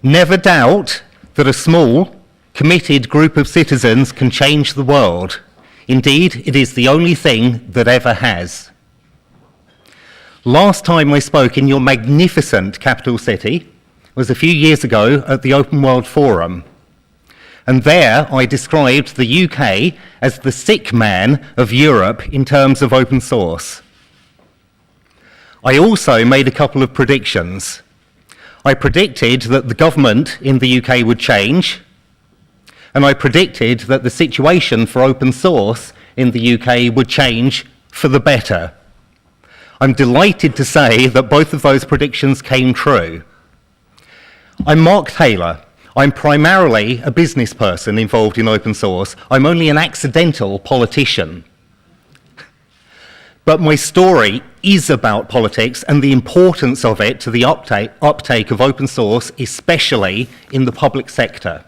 Never doubt that a small, committed group of citizens can change the world. Indeed, it is the only thing that ever has. Last time I spoke in your magnificent capital city was a few years ago at the Open World Forum. And there I described the UK as the sick man of Europe in terms of open source. I also made a couple of predictions. I predicted that the government in the UK would change, and I predicted that the situation for open source in the UK would change for the better. I'm delighted to say that both of those predictions came true. I'm Mark Taylor. I'm primarily a business person involved in open source. I'm only an accidental politician. But my story is about politics and the importance of it to the uptake of open source, especially in the public sector.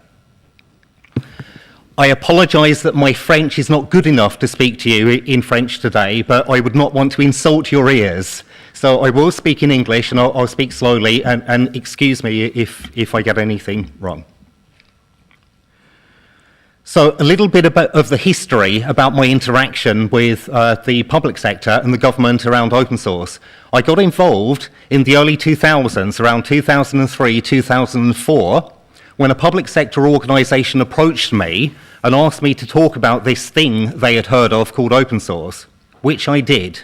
I apologise that my French is not good enough to speak to you in French today, but I would not want to insult your ears. So I will speak in English, and I'll speak slowly, and excuse me if I get anything wrong. So a little bit of the history about my interaction with the public sector and the government around open source. I got involved in the early 2000s, around 2003, 2004, when a public sector organisation approached me and asked me to talk about this thing they had heard of called open source, which I did.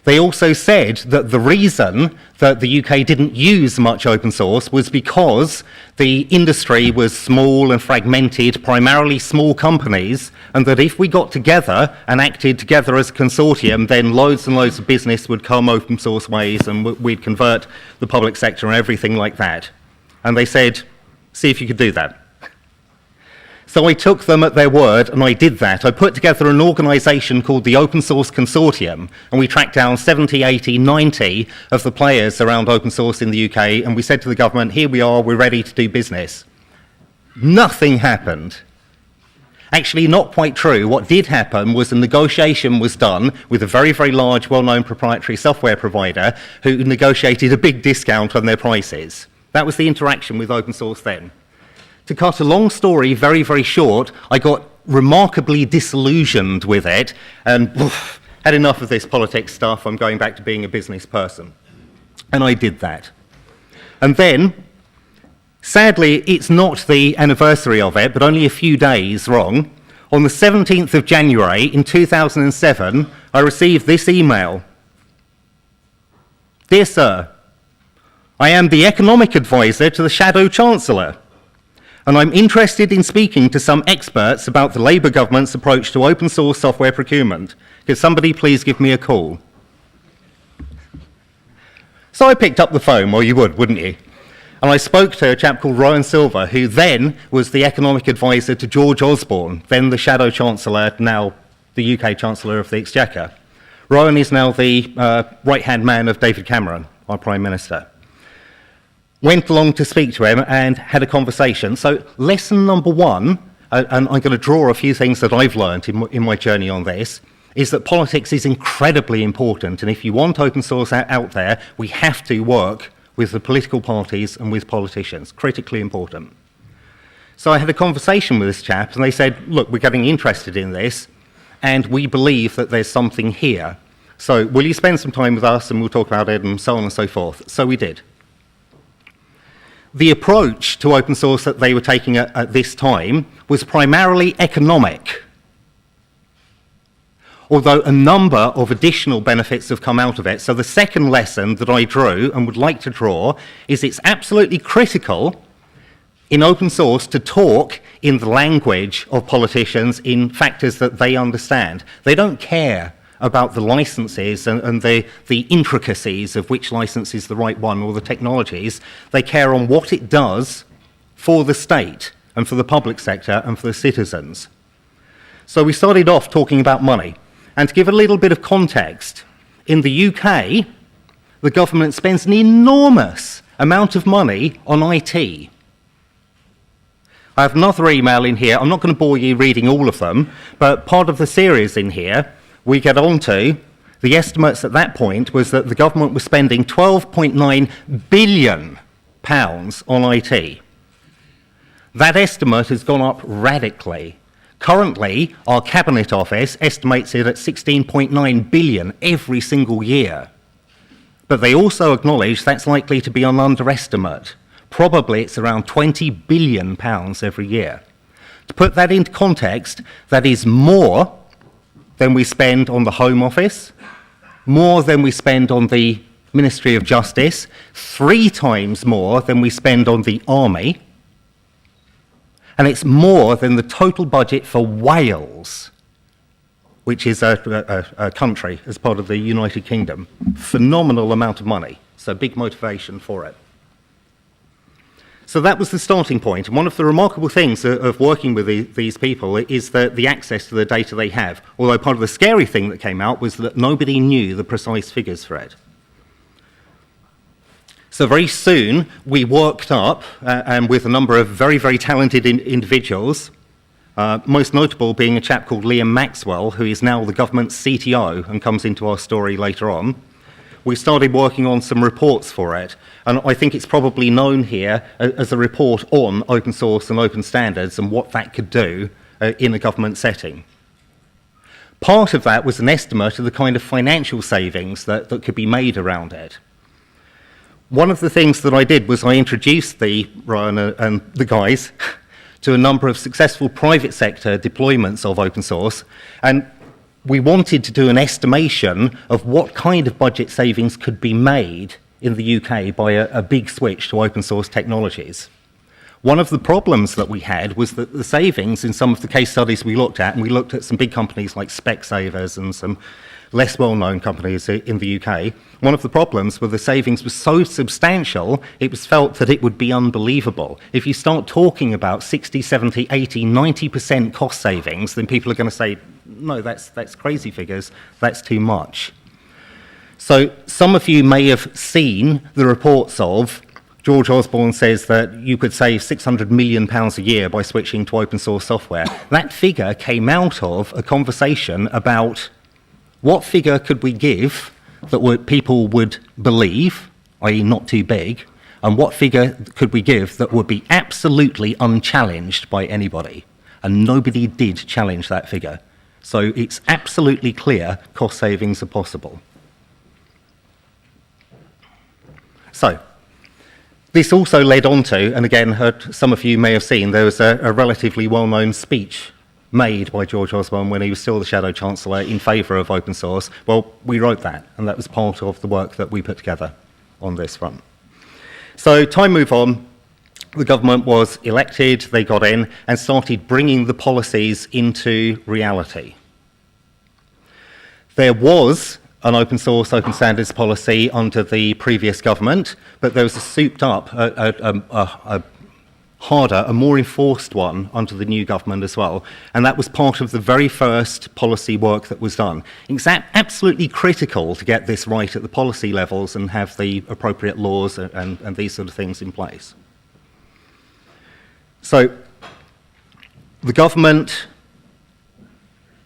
They also said that the reason that the UK didn't use much open source was because the industry was small and fragmented, primarily small companies, and that if we got together and acted together as a consortium, then loads and loads of business would come open source ways and we'd convert the public sector and everything like that. And they said, see if you could do that. So I took them at their word, and I did that. I put together an organisation called the Open Source Consortium, and we tracked down 70, 80, 90 of the players around open source in the UK, and we said to the government, here we are, we're ready to do business. Nothing happened. Actually, not quite true. What did happen was a negotiation was done with a very, very large, well-known proprietary software provider who negotiated a big discount on their prices. That was the interaction with open source then. To cut a long story very, very short, I got remarkably disillusioned with it and had enough of this politics stuff. I'm going back to being a business person. And I did that. And then, sadly, it's not the anniversary of it, but only a few days wrong. On the 17th of January in 2007, I received this email. Dear Sir, I am the economic advisor to the Shadow Chancellor, and I'm interested in speaking to some experts about the Labour government's approach to open source software procurement. Could somebody please give me a call? So I picked up the phone, well you would, wouldn't you? And I spoke to a chap called Rowan Silver, who then was the economic advisor to George Osborne, then the Shadow Chancellor, now the UK Chancellor of the Exchequer. Rowan is now the right-hand man of David Cameron, our Prime Minister. Went along to speak to him and had a conversation. So lesson number one, and I'm going to draw a few things that I've learned in my journey on this, is that politics is incredibly important. And if you want open source out there, we have to work with the political parties and with politicians. Critically important. So I had a conversation with this chap, and they said, look, we're getting interested in this, and we believe that there's something here. So will you spend some time with us, and we'll talk about it, and so on and so forth. So we did. The approach to open source that they were taking at this time was primarily economic, although a number of additional benefits have come out of it. So the second lesson that I drew and would like to draw is it's absolutely critical in open source to talk in the language of politicians in factors that they understand. They don't care about the licenses and the intricacies of which license is the right one or the technologies. They care on what it does for the state and for the public sector and for the citizens. So we started off talking about money. And to give a little bit of context, in the UK, the government spends an enormous amount of money on IT. I have another email in here. I'm not going to bore you reading all of them, but part of the series in here we get on to, the estimates at that point was that the government was spending £12.9 billion on IT. That estimate has gone up radically. Currently, our Cabinet Office estimates it at 16.9 billion every single year. But they also acknowledge that's likely to be an underestimate. Probably it's around £20 billion every year. To put that into context, that is more than we spend on the Home Office, more than we spend on the Ministry of Justice, 3 times more than we spend on the Army, and it's more than the total budget for Wales, which is a country as part of the United Kingdom. Phenomenal amount of money, so big motivation for it. So that was the starting point, and one of the remarkable things of working with these people is the access to the data they have, although part of the scary thing that came out was that nobody knew the precise figures for it. So very soon we worked up, and with a number of very, very talented individuals, most notable being a chap called Liam Maxwell, who is now the government's CTO and comes into our story later on. We started working on some reports for it, and I think it's probably known here as a report on open source and open standards and what that could do in a government setting. Part of that was an estimate of the kind of financial savings that could be made around it. One of the things that I did was I introduced Ryan and the guys to a number of successful private sector deployments of open source, and we wanted to do an estimation of what kind of budget savings could be made in the UK by a big switch to open source technologies. One of the problems that we had was that the savings in some of the case studies we looked at, and we looked at some big companies like Specsavers and some less well-known companies in the UK, one of the problems was the savings was so substantial, it was felt that it would be unbelievable. If you start talking about 60, 70, 80, 90% cost savings, then people are going to say, no, that's crazy figures, that's too much. So some of you may have seen the reports of George Osborne says that you could save £600 million a year by switching to open source software. That figure came out of a conversation about what figure could we give that people would believe, i.e. not too big, and what figure could we give that would be absolutely unchallenged by anybody. And nobody did challenge that figure. So it's absolutely clear cost savings are possible. So this also led on to, and again, some of you may have seen, there was a relatively well-known speech made by George Osborne when he was still the Shadow Chancellor in favour of open source. Well, we wrote that, and that was part of the work that we put together on this front. So time moved on, the government was elected, they got in, and started bringing the policies into reality. There was an open source, open standards policy under the previous government, but there was a souped up, a harder, a more enforced one under the new government as well, and that was part of the very first policy work that was done. It's absolutely critical to get this right at the policy levels and have the appropriate laws and these sort of things in place. So the government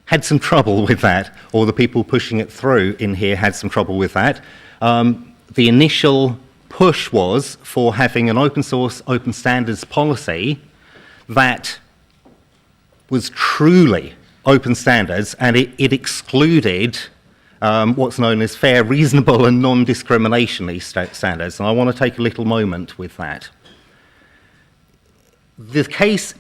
had some trouble with that, or the people pushing it through in here had some trouble with that. The initial push was for having an open source, open standards policy that was truly open standards, and it excluded what's known as fair, reasonable and non-discriminatory standards. And I want to take a little moment with that. The case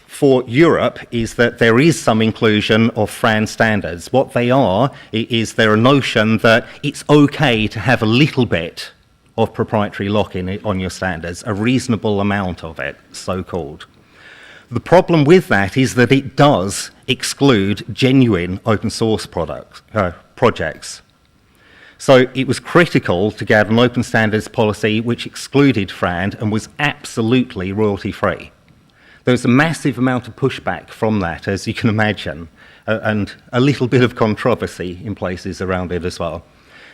for Europe is that there is some inclusion of FRAND standards. What they are is they're a notion that it's okay to have a little bit of proprietary lock-in on your standards, a reasonable amount of it, so-called. The problem with that is that it does exclude genuine open source projects. So it was critical to get an open standards policy which excluded FRAND and was absolutely royalty-free. There was a massive amount of pushback from that, as you can imagine, and a little bit of controversy in places around it as well.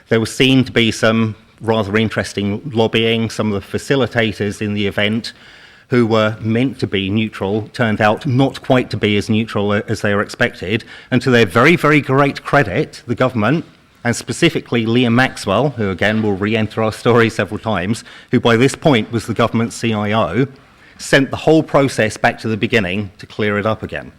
There was seen to be some rather interesting lobbying. Some of the facilitators in the event who were meant to be neutral turned out not quite to be as neutral as they were expected. And to their very, very great credit, the government and specifically Liam Maxwell, who again will re-enter our story several times, who by this point was the government CIO, sent the whole process back to the beginning to clear it up again.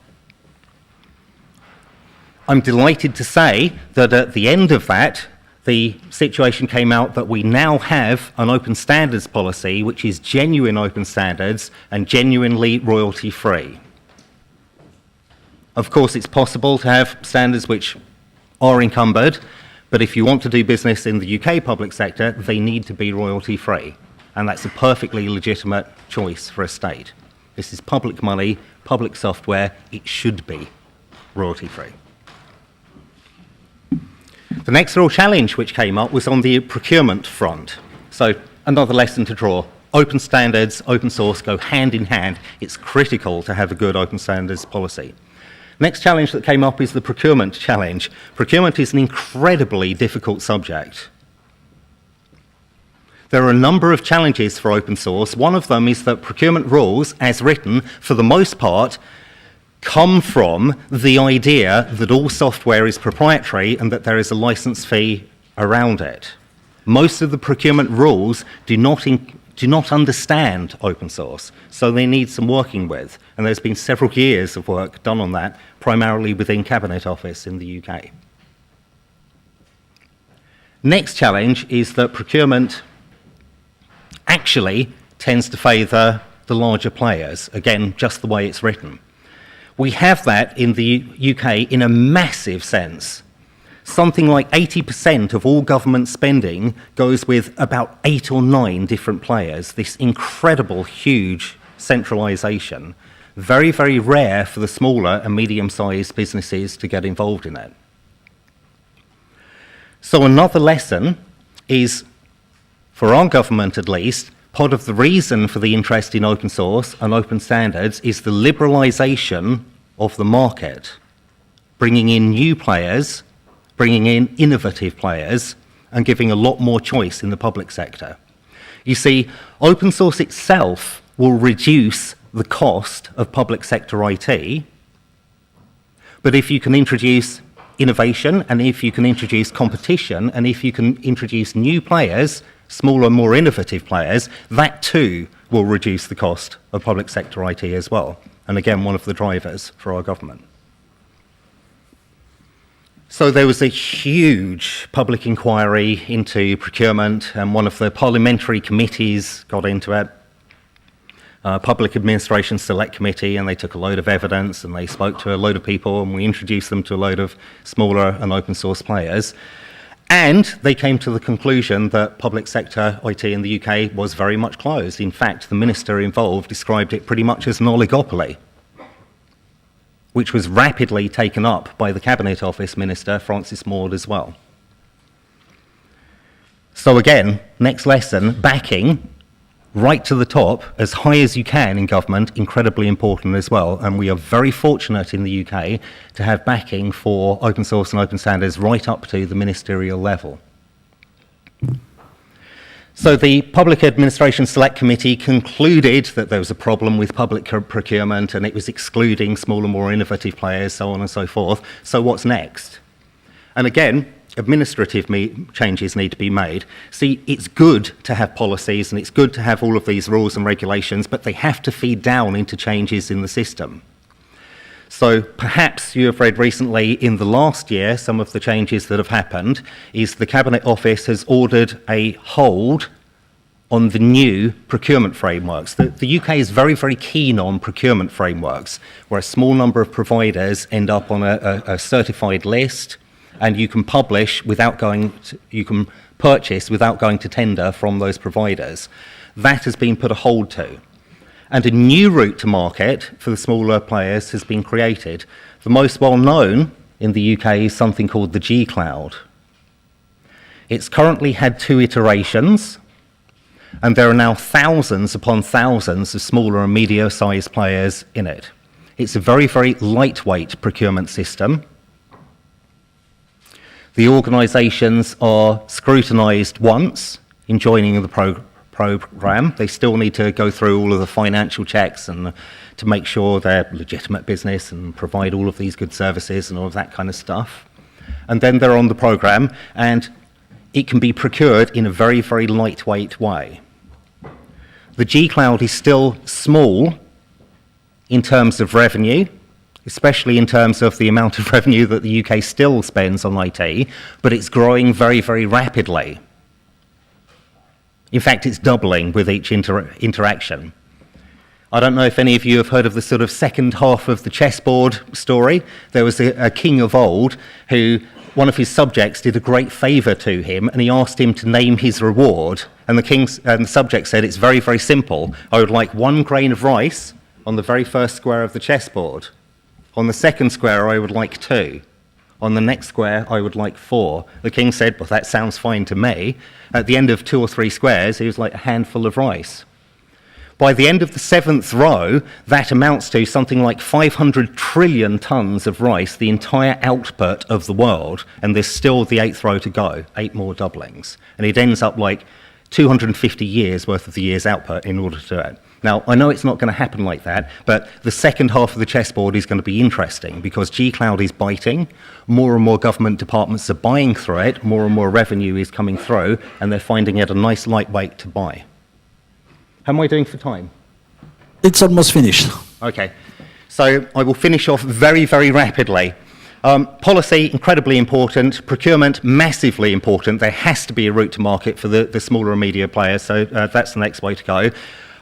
I'm delighted to say that at the end of that, the situation came out that we now have an open standards policy which is genuine open standards and genuinely royalty-free. Of course, it's possible to have standards which are encumbered, but if you want to do business in the UK public sector, they need to be royalty-free, and that's a perfectly legitimate choice for a state. This is public money, public software, it should be royalty-free. The next real challenge which came up was on the procurement front. So another lesson to draw. Open standards, open source go hand in hand. It's critical to have a good open standards policy. Next challenge that came up is the procurement challenge. Procurement is an incredibly difficult subject. There are a number of challenges for open source. One of them is that procurement rules, as written, for the most part, come from the idea that all software is proprietary and that there is a license fee around it. Most of the procurement rules do not understand open source, so they need some working with. And there's been several years of work done on that, primarily within Cabinet Office in the UK. Next challenge is that procurement actually tends to favour the larger players, again, just the way it's written. We have that in the UK in a massive sense. Something like 80% of all government spending goes with about 8 or 9 different players, this incredible, huge centralisation. Very, very rare for the smaller and medium-sized businesses to get involved in it. So another lesson is, for our government at least, part of the reason for the interest in open source and open standards is the liberalisation of the market, bringing in new players, bringing in innovative players, and giving a lot more choice in the public sector. You see, open source itself will reduce the cost of public sector IT, but if you can introduce innovation, and if you can introduce competition, and if you can introduce new players, smaller, more innovative players, that too will reduce the cost of public sector IT as well. And again, one of the drivers for our government. So there was a huge public inquiry into procurement, and one of the parliamentary committees got into it. Public Administration Select Committee, and they took a load of evidence and they spoke to a load of people, and we introduced them to a load of smaller and open source players. And they came to the conclusion that public sector IT in the UK was very much closed. In fact, the minister involved described it pretty much as an oligopoly, which was rapidly taken up by the Cabinet Office Minister, Francis Maude, as well. So again, next lesson, backing right to the top, as high as you can in government, incredibly important as well. And we are very fortunate in the UK to have backing for open source and open standards right up to the ministerial level. So the Public Administration Select Committee concluded that there was a problem with public procurement and it was excluding smaller, more innovative players, so on and so forth. So what's next? And again, administrative changes need to be made. See, it's good to have policies and it's good to have all of these rules and regulations, but they have to feed down into changes in the system. So perhaps you have read recently in the last year, some of the changes that have happened is the Cabinet Office has ordered a hold on the new procurement frameworks. The UK is very, very keen on procurement frameworks, where a small number of providers end up on a certified list, and you can publish without you can purchase without going to tender from those providers. That has been put a hold to. And a new route to market for the smaller players has been created. The most well-known in the UK is something called the G Cloud. It's currently had 2 iterations, and there are now thousands upon thousands of smaller and medium-sized players in it. It's a very, very lightweight procurement system. The organisations are scrutinised once in joining the programme. They still need to go through all of the financial checks and to make sure they're legitimate business and provide all of these good services and all of that kind of stuff. and then they're on the program, and it can be procured in a very, very lightweight way. The G Cloud is still small in terms of revenue, especially in terms of the amount of revenue that the UK still spends on IT, but it's growing very, very rapidly. In fact, it's doubling with each interaction. I don't know if any of you have heard of the sort of second half of the chessboard story. There was a king of old who, one of his subjects did a great favour to him, and he asked him to name his reward. And the subject said, it's very, very simple. I would like 1 grain of rice on the very first square of the chessboard. On the second square, I would like 2. On the next square, I would like 4. The king said, well, that sounds fine to me. At the end of 2 or 3 squares, he was like a handful of rice. By the end of the 7th row, that amounts to something like 500 trillion tons of rice, the entire output of the world, and there's still the 8th row to go, 8 more doublings. And it ends up like 250 years worth of the year's output in order to do it. Now, I know it's not going to happen like that, but the second half of the chessboard is going to be interesting because G-Cloud is biting, more and more government departments are buying through it, more and more revenue is coming through, and they're finding it a nice lightweight to buy. How am I doing for time? It's almost finished. Okay, so I will finish off very, very rapidly. Policy, incredibly important. Procurement, massively important. There has to be a route to market for the smaller and medium players, so that's the next way to go.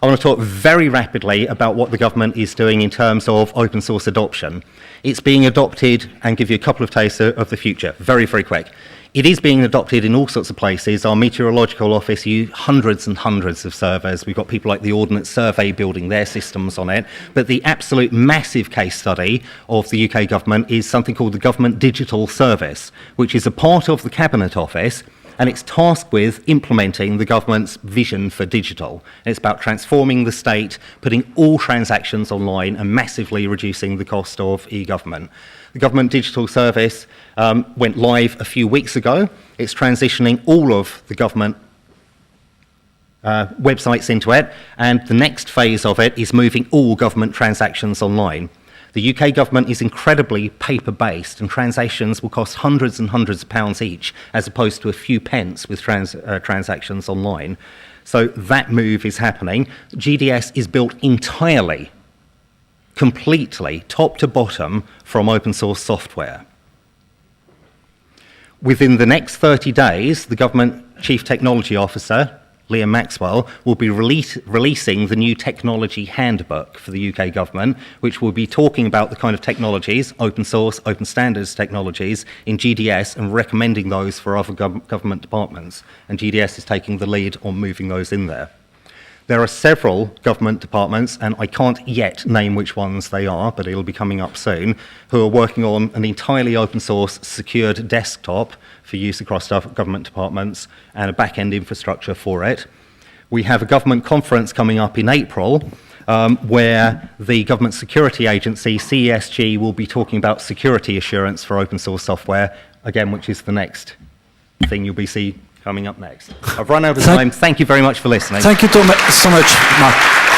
I want to talk very rapidly about what the government is doing in terms of open source adoption. It's being adopted, and give you a couple of tastes of the future, very, very quick. It is being adopted in all sorts of places. Our meteorological office uses hundreds and hundreds of servers. We've got people like the Ordnance Survey building their systems on it. But the absolute massive case study of the UK government is something called the Government Digital Service, which is a part of the Cabinet Office, and it's tasked with implementing the government's vision for digital. And it's about transforming the state, putting all transactions online, and massively reducing the cost of e-government. The Government Digital Service went live a few weeks ago. It's transitioning all of the government websites into it, and the next phase of it is moving all government transactions online. The UK government is incredibly paper-based, and transactions will cost hundreds and hundreds of pounds each, as opposed to a few pence with transactions online. So that move is happening. GDS is built entirely, completely, top to bottom, from open source software. Within the next 30 days, the Government Chief Technology Officer, Liam Maxwell, will be releasing the new technology handbook for the UK government, which will be talking about the kind of technologies, open source, open standards technologies, in GDS and recommending those for other government departments. And GDS is taking the lead on moving those in there. There are several government departments, and I can't yet name which ones they are, but it'll be coming up soon, who are working on an entirely open source secured desktop for use across government departments and a back-end infrastructure for it. We have a government conference coming up in April where the Government Security Agency, CESG, will be talking about security assurance for open source software, again, which is the next thing you'll be seeing coming up next. I've run out of time. Thank you very much for listening. Thank you so much, Mark.